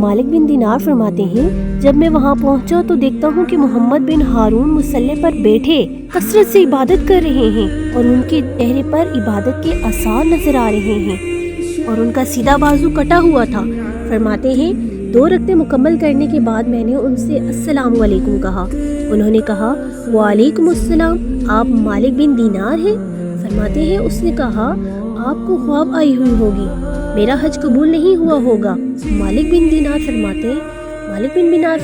مالک بن دینار فرماتے ہیں جب میں وہاں پہنچا تو دیکھتا ہوں کہ محمد بن ہارون مصلی پر بیٹھے کثرت سے عبادت کر رہے ہیں اور ان کے چہرے پر عبادت کے آثار نظر آ رہے ہیں اور ان کا سیدھا بازو کٹا ہوا تھا۔ فرماتے ہیں 2 رکعتیں مکمل کرنے کے بعد میں نے ان سے السلام علیکم کہا۔ انہوں نے کہا وعلیکم السلام، آپ مالک بن دینار ہیں؟ فرماتے ہیں اس نے کہا آپ کو خواب آئی ہوئی ہوگی، میرا حج قبول نہیں ہوا ہوگا۔ مالک بن دینار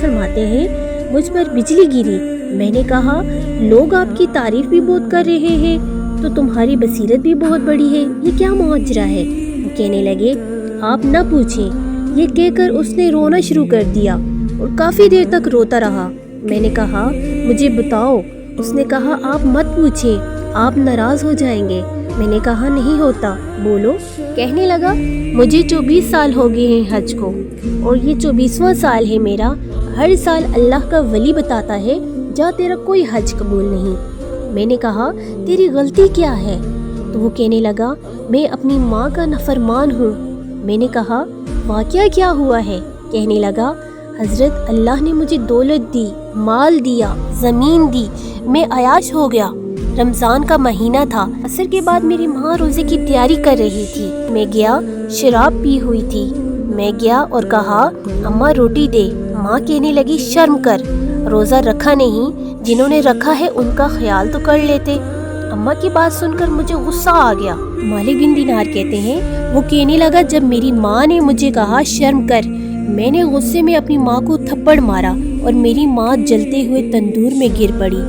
فرماتے ہیں مجھ پر بجلی گری۔ میں نے کہا لوگ آپ کی تعریف بھی بہت کر رہے ہیں تو تمہاری بصیرت بھی بہت بڑی ہے، یہ کیا ماجرا ہے؟ وہ کہنے لگے آپ نہ پوچھیں۔ یہ کہہ کر اس نے رونا شروع کر دیا اور کافی دیر تک روتا رہا۔ میں نے کہا مجھے بتاؤ۔ اس نے کہا آپ مت پوچھیں، آپ ناراض ہو جائیں گے۔ میں نے کہا نہیں ہوتا، بولو۔ کہنے لگا مجھے 24 سال ہو گئے ہیں حج کو اور یہ 24واں سال ہے میرا۔ ہر سال اللہ کا ولی بتاتا ہے جا تیرا کوئی حج قبول نہیں۔ میں نے کہا تیری غلطی کیا ہے؟ تو وہ کہنے لگا میں اپنی ماں کا نافرمان ہوں۔ میں نے کہا واقعہ کیا ہوا ہے؟ کہنے لگا حضرت اللہ نے مجھے دولت دی، مال دیا، زمین دی، میں عیاش ہو گیا۔ رمضان کا مہینہ تھا، عصر کے بعد میری ماں روزے کی تیاری کر رہی تھی۔ میں گیا، شراب پی ہوئی تھی۔ میں گیا اور کہا اماں روٹی دے۔ ماں کہنے لگی شرم کر، روزہ رکھا نہیں، جنہوں نے رکھا ہے ان کا خیال تو کر لیتے۔ اماں کی بات سن کر مجھے غصہ آ گیا۔ مالک بن دینار کہتے ہیں وہ کہنے لگا جب میری ماں نے مجھے کہا شرم کر، میں نے غصے میں اپنی ماں کو تھپڑ مارا اور میری ماں جلتے ہوئے تندور میں گر پڑی۔